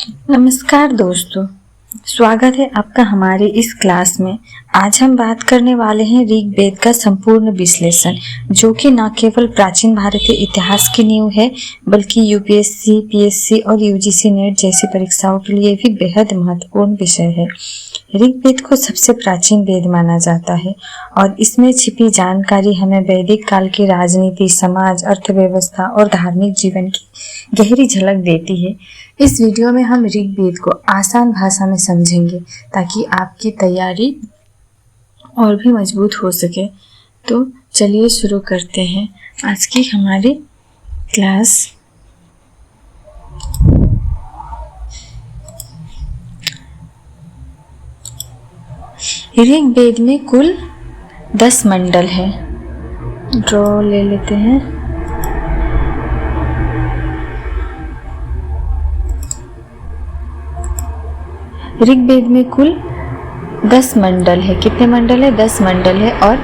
नमस्कार दोस्तों, स्वागत है आपका हमारे इस क्लास में। आज हम बात करने वाले हैं ऋग्वेद का संपूर्ण विश्लेषण, जो कि न केवल प्राचीन भारतीय इतिहास की नींव है, बल्कि यूपीएससी, पीएससी और यूजीसी नेट जैसी परीक्षाओं के लिए भी बेहद महत्वपूर्ण विषय है। ऋग्वेद को सबसे प्राचीन वेद माना जाता है और इसमें छिपी जानकारी हमें वैदिक काल की राजनीति, समाज, अर्थव्यवस्था और धार्मिक जीवन की गहरी झलक देती है। इस वीडियो में हम ऋग्वेद को आसान भाषा में समझेंगे ताकि आपकी तैयारी और भी मजबूत हो सके। तो चलिए शुरू करते हैं आज की हमारी क्लास। ऋग्वेद में कुल 10 मंडल है। ड्रॉ ले लेते हैं। ऋग्वेद में कुल 10 मंडल है। कितने मंडल है? 10 मंडल है और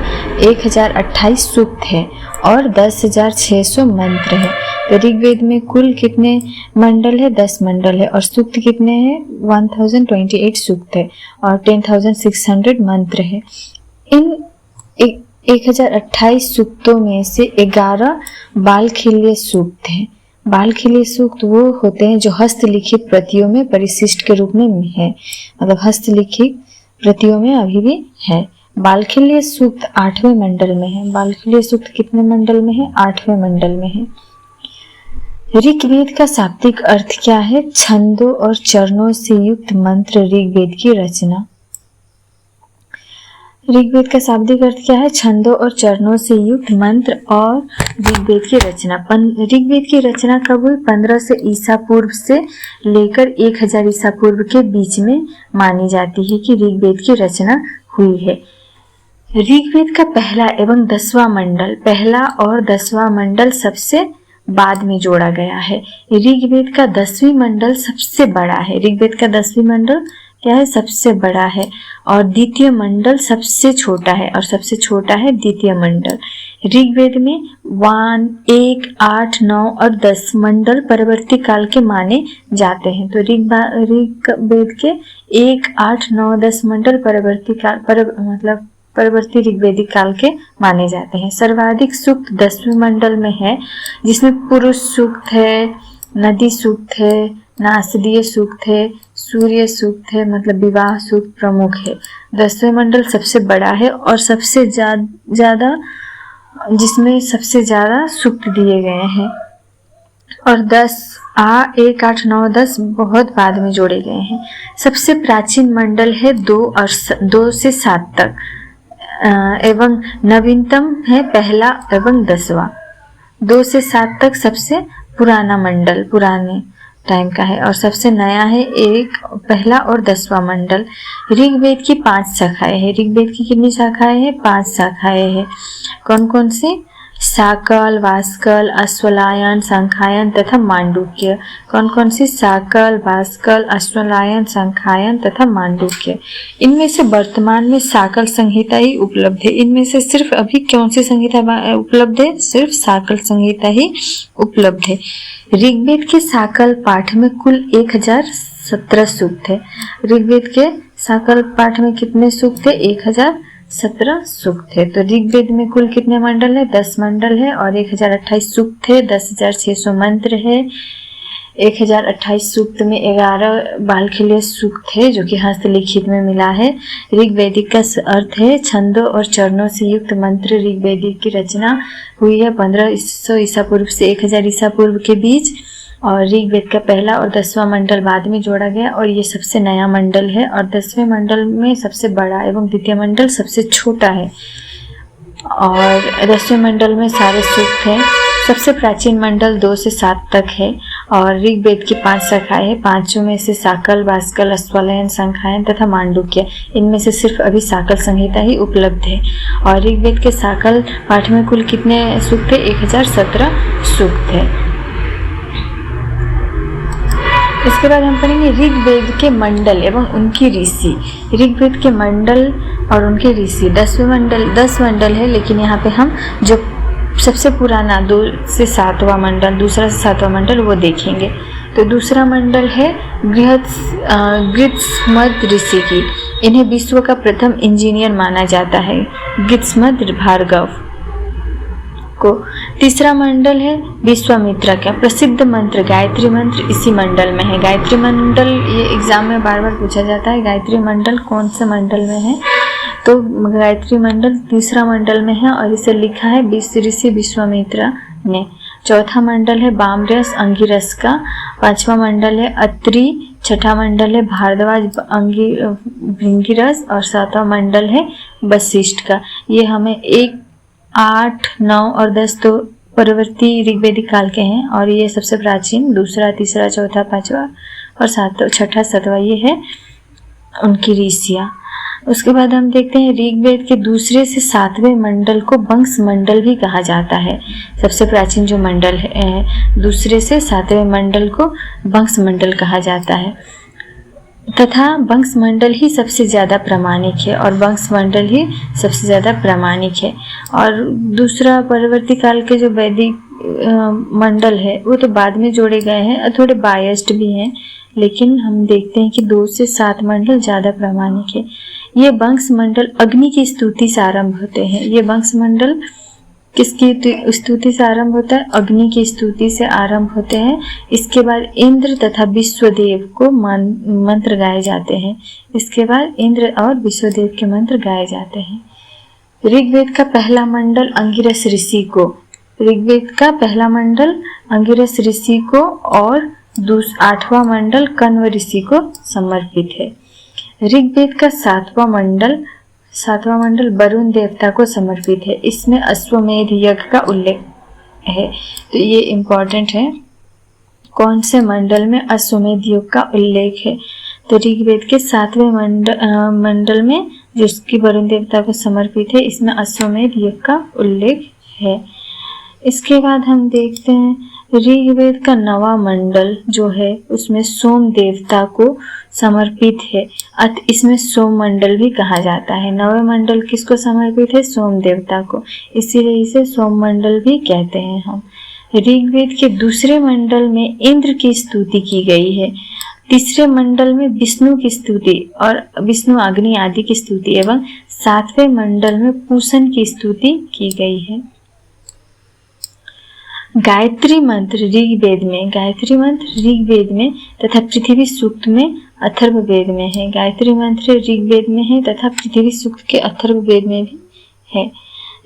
1028 सूक्त है और 10,600 मंत्र है। तो ऋग्वेद में कुल कितने मंडल है? 10 मंडल है और सूक्त कितने हैं? 1028 सूक्त है और 10,600 मंत्र है। इन 1028 सूक्तों में से 11 बालखिल्य सूक्त हैं। बालखिल्य सूक्त वो होते हैं जो हस्तलिखित प्रतियों में परिशिष्ट के रूप में है, मतलब हस्तलिखित प्रतियों में अभी भी है। बालखिल्य सूक्त 8वें मंडल में है। बालखिल्य सूक्त कितने मंडल में है? 8वें मंडल में है। ऋग्वेद का शाब्दिक अर्थ क्या है? छंदों और चरणों से युक्त मंत्र ऋग्वेद की रचना। ऋग्वेद का शाब्दिक अर्थ क्या है? छंदों और चरणों से युक्त मंत्र और ऋग्वेद की रचना। ऋग्वेद की रचना कब हुई? 1500 ईसा पूर्व से लेकर 1000 ईसा पूर्व के बीच में मानी जाती है कि ऋग्वेद की रचना हुई है। ऋग्वेद का पहला एवं 10वां मंडल, पहला और 10वां मंडल सबसे बाद में जोड़ा गया है। ऋग्वेद का 10वीं मंडल सबसे बड़ा है। ऋग्वेद का 10वीं मंडल क्या है? सबसे बड़ा है और द्वितीय मंडल सबसे छोटा है और सबसे छोटा है द्वितीय मंडल। ऋग्वेद में 1, 8, 9 और 10 मंडल परवर्ती काल के माने जाते हैं। तो ऋग्वेद के 1, 8, 9, 10 मंडल परवर्ती काल परवर्ती ऋग्वेदिक काल के माने जाते हैं। सर्वाधिक सूक्त 10वें मंडल में है, जिसमें पुरुष सूक्त है, नदी सूक्त है, नासदीय सूक्त है, सूर्य सूक्त है, मतलब विवाह सूक्त प्रमुख है। 10वें मंडल सबसे बड़ा है और सबसे ज्यादा जिसमें सबसे ज्यादा सूक्त दिए गए हैं और 1, 8, 9, 10 बहुत बाद में जोड़े गए हैं। सबसे प्राचीन मंडल है 2 से 7 तक एवं नवीनतम है पहला एवं 10वां। 2 से 7 तक सबसे पुराना मंडल, पुराने टाइम का है और सबसे नया है पहला और 10वां मंडल। ऋग्वेद की 5 शाखाएं हैं। ऋग्वेद की कितनी शाखाएं हैं? 5 शाखाएं हैं। कौन कौन सी? साकल, वास्कल, अश्वलायन, संखायन तथा मांडुक्य। कौन कौन सी? साकल, वास्कल, अश्वलायन, संखायन तथा मांडुक्य। इनमें से वर्तमान में साकल संहिता ही उपलब्ध है। इनमें से सिर्फ अभी कौन सी संहिता उपलब्ध है? सिर्फ साकल संहिता ही उपलब्ध है। ऋग्वेद के साकल पाठ में कुल 1017 सूक्त है। ऋग्वेद के साकल पाठ में कितने सूक्त है? 1017 सूक्त है। तो ऋग्वेद में कुल कितने मंडल है? 10 मंडल है और 1028 सूक्त है। 10,600 मंत्र है। 1028 सूक्त में 11 बालखिल्य सूक्त है, जो कि हस्तलिखित में मिला है। ऋग्वेदिक का अर्थ है छंदों और चरणों से युक्त मंत्र। ऋग्वेदिक की रचना हुई है 1500 ईसा पूर्व से 1000 ईसा पूर्व के बीच और ऋग्वेद का पहला और 10वां मंडल बाद में जोड़ा गया और ये सबसे नया मंडल है और 10वें मंडल में सबसे बड़ा एवं द्वितीय मंडल सबसे छोटा है और 10वें मंडल में सारे सूक्त हैं। सबसे प्राचीन मंडल 2 से 7 तक है और ऋग्वेद की 5 शाखाएं हैं। 5 में से साकल, वास्कल, अश्वलायन, संखायन तथा मांडुक्य। इनमें से सिर्फ अभी साकल संहिता ही उपलब्ध है और ऋग्वेद के साकल पाठ में कुल कितने सूक्त है? 1017 सूक्त है। इसके बाद हम पढ़ेंगे ऋग्वेद के मंडल एवं उनकी ऋषि। ऋग्वेद के मंडल और उनके ऋषि। 10 मंडल है, लेकिन यहाँ पे हम जो सबसे पुराना 2 से 7वां मंडल, दूसरा से 7वां मंडल वो देखेंगे। तो दूसरा मंडल है गृत्समद ऋषि की। इन्हें विश्व का प्रथम इंजीनियर माना जाता है, गृत्समद भार्गव को। तीसरा मंडल है विश्वामित्र का। प्रसिद्ध मंत्र गायत्री मंत्र इसी मंडल में है। गायत्री मंडल ये एग्जाम में बार बार पूछा जाता है, गायत्री मंडल कौन से मंडल में है, तो गायत्री मंडल तीसरा मंडल में है और इसे लिखा है ऋषि विश्वामित्र ने। चौथा मंडल है बामरस अंगिरस का। पांचवा मंडल है अत्रि। छठा मंडल है भारद्वाज भृंगिरस और सातवां मंडल है वशिष्ठ का। ये हमें 1, 8, 9 और 10 तो परवर्ती ऋग्वेदिक काल के हैं और ये सबसे प्राचीन दूसरा, तीसरा, चौथा, पांचवा और सातवां, छठा, सातवां ये है उनकी ऋषियाँ। उसके बाद हम देखते हैं ऋग्वेद के दूसरे से सातवें मंडल को वंश मंडल भी कहा जाता है। सबसे प्राचीन जो मंडल है, दूसरे से सातवें मंडल को वंश मंडल कहा जाता है तथा वंश मंडल ही सबसे ज़्यादा प्रामाणिक है और वंश मंडल ही सबसे ज़्यादा प्रामाणिक है। और दूसरा परवर्ती काल के जो वैदिक मंडल है वो तो बाद में जोड़े गए हैं और थोड़े बायस्ड भी हैं, लेकिन हम देखते हैं कि 2 से 7 मंडल ज़्यादा प्रामाणिक है। ये वंश मंडल अग्नि की स्तुति से आरंभ होते हैं। ये वंश मंडल किसकी स्तुति से आरंभ होता है? अग्नि की स्तुति से आरंभ होते हैं। इसके बाद इंद्र तथा विश्वदेव को मंत्र गाए जाते हैं। इसके बाद इंद्र और विश्वदेव के मंत्र गाए जाते हैं। ऋग्वेद का पहला मंडल अंगिरस ऋषि को, ऋग्वेद का पहला मंडल अंगिरस ऋषि को और 8वां मंडल कण्व ऋषि को समर्पित है। ऋग्वेद का 7वां मंडल वरुण देवता को समर्पित है। इसमें अश्वमेध यज्ञ का उल्लेख है, तो ये इम्पोर्टेंट है। कौन से मंडल में अश्वमेध यज्ञ का उल्लेख है? तो ऋग्वेद के 7वें मंडल में जिसकी वरुण देवता को समर्पित है, इसमें अश्वमेध यज्ञ का उल्लेख है। इसके बाद हम देखते हैं ऋग्वेद का 9वां मंडल जो है उसमें सोम देवता को समर्पित है, अत इसमें सोम मंडल भी कहा जाता है। 9वें मंडल किसको समर्पित है? सोम देवता को, इसीलिए इसे सोम मंडल भी कहते हैं हम। ऋग्वेद के दूसरे मंडल में इंद्र की स्तुति की गई है। तीसरे मंडल में विष्णु की स्तुति और विष्णु, अग्नि आदि की स्तुति एवं 7वें मंडल में पूषण की स्तुति की गई है। गायत्री मंत्र ऋग्वेद में तथा पृथ्वी सूक्त में अथर्ववेद में है। गायत्री मंत्र ऋग्वेद में है तथा पृथ्वी सूक्त के अथर्ववेद में भी है।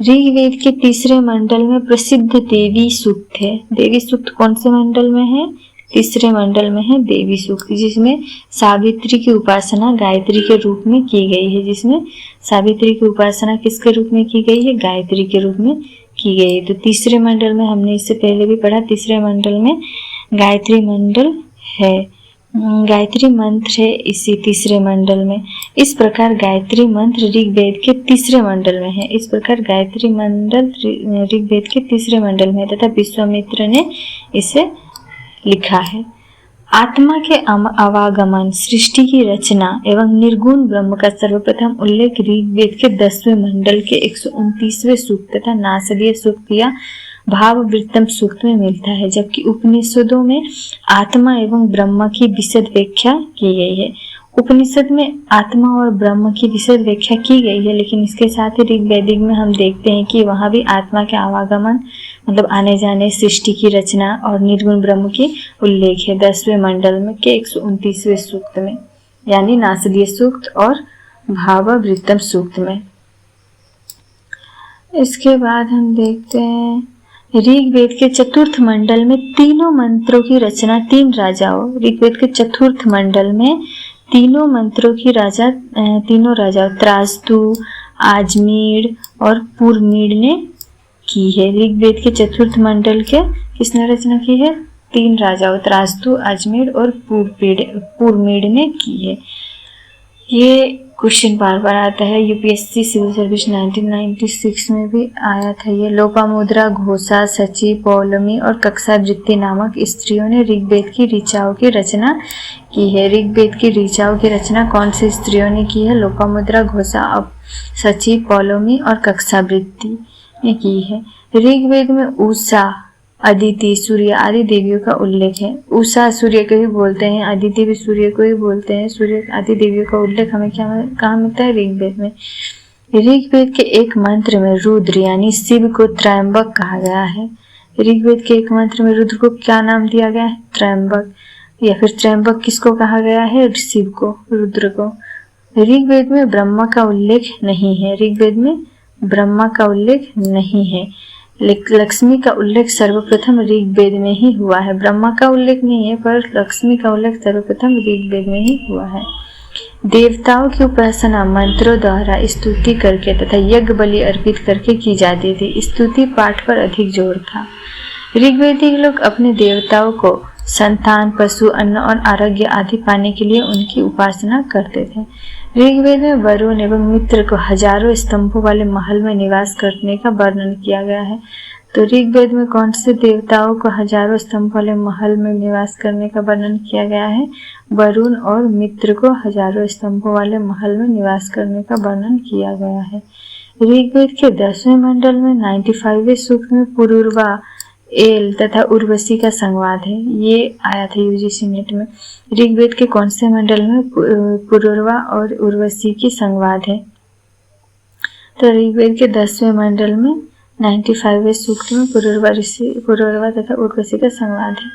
ऋग्वेद के तीसरे मंडल में प्रसिद्ध देवी सूक्त है। देवी सूक्त कौन से मंडल में है? तीसरे मंडल में है देवी सूक्त, जिसमें सावित्री की उपासना गायत्री के रूप में की गई है। जिसमें सावित्री की उपासना किसके रूप में की गई है? गायत्री के रूप में की गई। तो तीसरे मंडल में हमने इससे पहले भी पढ़ा, तीसरे मंडल में गायत्री मंडल है, गायत्री मंत्र है इसी तीसरे मंडल में। इस प्रकार गायत्री मंत्र ऋग्वेद के तीसरे मंडल में है। इस प्रकार गायत्री मंडल ऋग्वेद के तीसरे मंडल में तथा विश्वामित्र ने इसे लिखा है। आत्मा के आवागमन, सृष्टि की रचना एवं निर्गुण ब्रह्म का सर्वप्रथम उल्लेख ऋग्वेद के 10वें मंडल के 129वें सूक्त तथा नासदीय सूक्त या भाववृत्तम सूक्त में मिलता है, जबकि उपनिषदों में आत्मा एवं ब्रह्म की विशद व्याख्या की गई है। उपनिषद में आत्मा और ब्रह्म की विशद व्याख्या की गई है, लेकिन इसके साथ ही ऋग्वेदिक में हम देखते हैं कि वहाँ भी आत्मा के आवागमन मतलब आने जाने, सृष्टि की रचना और निर्गुण ब्रह्म की उल्लेख है 10वें मंडल में के 129वें सूक्त में, यानी नासदीय सूक्त और भाववृत्तम सूक्त में। इसके बाद हम देखते हैं ऋग्वेद के चतुर्थ मंडल में तीनों मंत्रों की रचना 3 राजाओं, ऋग्वेद के चतुर्थ मंडल में तीनों मंत्रों की तीनों राजाओं त्रासदु, आजमीर और पुरमीड ने की है। ऋग्वेद के चतुर्थ मंडल के किसने रचना की है? 3 राजाओं त्रासदु, अजमेर और पुरमीड ने की है। ये क्वेश्चन बार बार आता है, यूपीएससी सिविल सर्विस 1996 में भी आया था। ये लोपामुद्रा, घोषा, सची, पौलमी और कक्षावृत्ति नामक स्त्रियों ने ऋग्वेद की ऋचाओं की रचना की है। ऋग्वेद की ऋचाओं की रचना कौन सी स्त्रियों ने की है? लोपामुद्रा, घोषा, सची, पौलमी और कक्षावृत्ति ने की है। ऋग्वेद में उषा अदिति, सूर्य आदि देवियों का उल्लेख है। उषा सूर्य को ही बोलते हैं, अदिति भी सूर्य को ही बोलते हैं। सूर्य आदि देवियों का उल्लेख हमें कहाँ मिलता है? ऋग्वेद में। ऋग्वेद के एक मंत्र में रुद्र यानी शिव को त्रयंबक कहा गया है। ऋग्वेद के एक मंत्र में रुद्र को क्या नाम दिया गया है? त्रयंबक। या फिर त्रयंबक किसको कहा गया है? शिव को, रुद्र को। ऋग्वेद में ब्रह्मा का उल्लेख नहीं है। ऋग्वेद में ब्रह्मा का उल्लेख नहीं है। लक्ष्मी का उल्लेख सर्वप्रथम ऋग्वेद में ही हुआ है। ब्रह्मा का उल्लेख नहीं है, पर लक्ष्मी का उल्लेख सर्वप्रथम ऋग्वेद में ही हुआ है। देवताओं की उपासना मंत्रों द्वारा स्तुति करके तथा यज्ञ बलि अर्पित करके की जाती थी। स्तुति पाठ पर अधिक जोर था। ऋग्वेदी लोग अपने देवताओं को संतान, पशु, अन्न और आरोग्य आदि पाने के लिए उनकी उपासना करते थे। ऋग्वेद में वरुण एवं मित्र को हजारों स्तंभों वाले महल में निवास करने का वर्णन किया गया है। तो ऋग्वेद में कौन से देवताओं को हजारों स्तंभ वाले महल में निवास करने का वर्णन किया गया है? वरुण और मित्र को हजारों स्तंभों वाले महल में निवास करने का वर्णन किया गया है। ऋग्वेद के 10वें मंडल में 95वें सूक्त में पुरूरवा, एल तथा उर्वशी का संवाद है। ये आया था यूजीसी नेट में। ऋग्वेद के कौन से मंडल में पुरूरवा और उर्वशी की संवाद है? तो ऋग्वेद के 10वें मंडल में 95वें सूक्त में पुरूरवा तथा उर्वशी का संवाद है।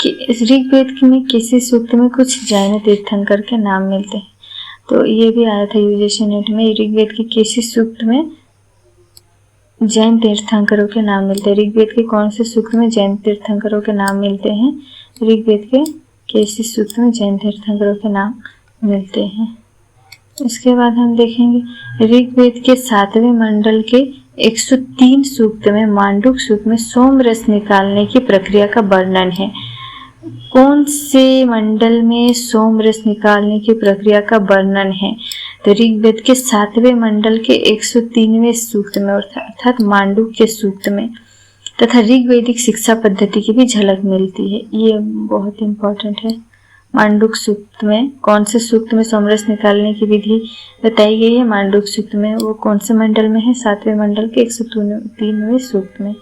कि ऋग्वेद में किसी सूक्त में कुछ जैन तीर्थंकर के नाम मिलते हैं। तो ये भी आया था यूजीसी नेट में। ऋग्वेद के किसी सूक्त में जैन तीर्थंकरों के नाम मिलते हैं। ऋग्वेद के कौन से सूक्त में जैन तीर्थंकरों के नाम मिलते हैं? ऋग्वेद के किसी सूक्त में जैन तीर्थंकरों के नाम मिलते हैं। इसके बाद हम देखेंगे ऋग्वेद के 7वें मंडल के 103 सूक्त में मांडूक सूक्त में सोम रस निकालने की प्रक्रिया का वर्णन है। कौन से मंडल में सोम रस निकालने की प्रक्रिया का वर्णन है? तो ऋग्वेद के 7वें मंडल के 103वें सूक्त में अर्थात मांडूक के सूक्त में तथा ऋग्वेदिक शिक्षा पद्धति की भी झलक मिलती है। ये बहुत इंपॉर्टेंट है। मांडूक सूक्त में कौन से सूक्त में सोमरस निकालने की विधि बताई गई है? मांडूक सूक्त में। वो कौन से मंडल में है? 7वें मंडल के 103वें सूक्त में।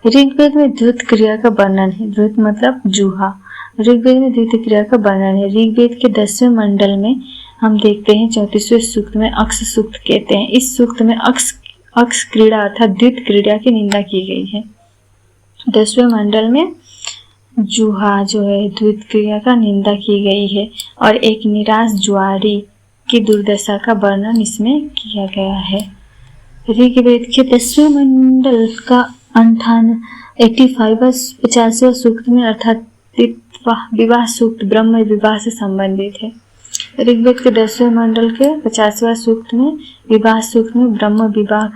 ऋग्वेद में द्युत क्रिया का वर्णन है। द्युत मतलब जूहा। ऋग्वेद में द्युत क्रिया का वर्णन है। ऋग्वेद के 10वें मंडल में हम देखते हैं 34वें सूक्त में अक्ष सूक्त कहते हैं। इस सूक्त में अक्ष क्रीड़ा अर्थात द्युत क्रीड़ा की निंदा की गई है। 10वें मंडल में जूहा जो है द्युत क्रिया का निंदा की गई है और एक निराश जुआरी की दुर्दशा का वर्णन इसमें किया गया है। ऋग्वेद के 10वें मंडल का 50वां सूक्त में अर्थात विवाह सूक्त ब्रह्म विवाह से संबंधित है। ऋग्वेद के 10वें मंडल के 50वां सूक्त में विवाह सूक्त में ब्रह्म विवाह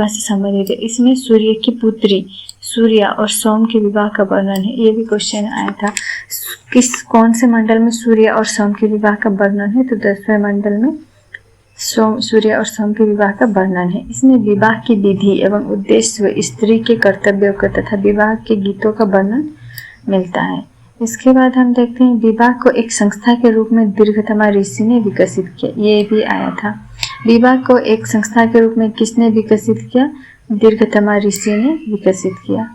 से संबंधित है। इसमें सूर्य की पुत्री सूर्या और सोम के विवाह का वर्णन है। ये भी क्वेश्चन आया था। कौन से मंडल में सूर्य और सोम के विवाह का वर्णन है? तो 10वें मंडल में सूर्य और सोम के विवाह का वर्णन है। इसमें विवाह की विधि एवं उद्देश्य, स्त्री के कर्तव्यों का तथा विवाह के गीतों का वर्णन मिलता है। इसके बाद हम देखते हैं विवाह को एक संस्था के रूप में दीर्घतमा ऋषि ने विकसित किया। ये भी आया था। विवाह को एक संस्था के रूप में किसने विकसित किया? दीर्घतमा ऋषि ने विकसित किया।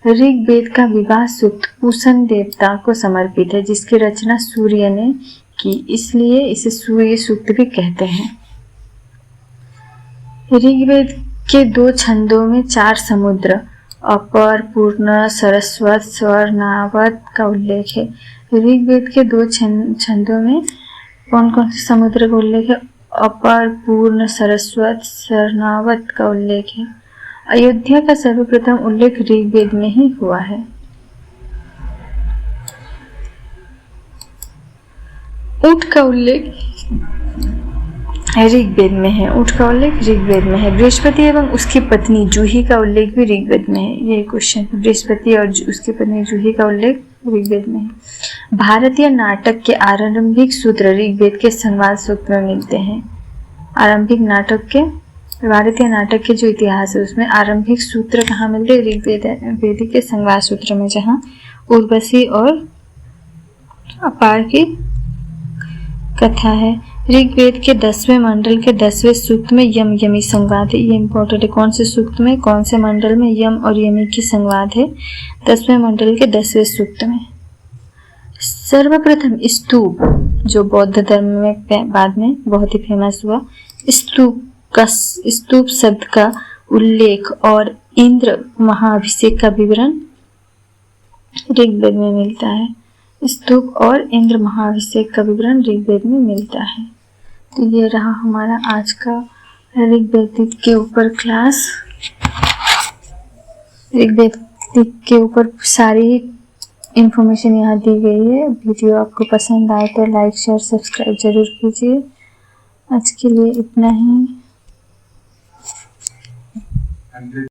ऋग्वेद का विवाह सूक्त पूषण देवता को समर्पित है, जिसकी रचना सूर्य ने की, इसलिए इसे सूर्य सूक्त भी कहते हैं। ऋग्वेद के 2 छंदों में 4 समुद्र अपर, पूर्ण, सरस्वत, स्वर्णावत का उल्लेख है। ऋग्वेद के 2 छंदों में कौन कौन से समुद्र का उल्लेख है? अपर, पूर्ण, सरस्वत, स्वर्णावत का उल्लेख है। अयोध्या का सर्वप्रथम उल्लेख ऋग्वेद में ही हुआ है। ऊंट का उल्लेख ऋग्वेद में है। ऊंट का उल्लेख ऋग्वेद में है। बृहस्पति एवं उसकी पत्नी जूही का उल्लेख भी ऋग्वेद में है। ये क्वेश्चन, बृहस्पति और उसकी पत्नी जूही का उल्लेख ऋग्वेद में है। भारतीय नाटक के आरंभिक सूत्र ऋग्वेद के संवाद सूक्त में मिलते हैं। आरंभिक नाटक के भारतीय नाटक के जो इतिहास है उसमें आरंभिक सूत्र कहाँ मिलते हैं? ऋग्वेद के संवाद सूत्र में, जहाँ उर्वशी और अपार की कथा है। ऋग्वेद के 10वें मंडल के 10वें सूक्त में यम यमी संवाद है। ये इंपॉर्टेंट है। कौन से सूक्त में, कौन से मंडल में यम और यमी की संवाद है? 10वें मंडल के 10वें सूक्त में। सर्वप्रथम स्तूप, जो बौद्ध धर्म में बाद में बहुत ही फेमस हुआ, स्तूप शब्द का उल्लेख और इंद्र महाअभिषेक का विवरण ऋग्वेद में मिलता है। स्तूप और इंद्र महाअभिषेक का विवरण ऋग्वेद में मिलता है। तो ये रहा हमारा आज का ऋग्वेद के ऊपर क्लास। ऋग्वेद के ऊपर सारी इंफॉर्मेशन यहाँ दी गई है। वीडियो आपको पसंद आए तो लाइक शेयर सब्सक्राइब जरूर कीजिए। आज के लिए इतना ही।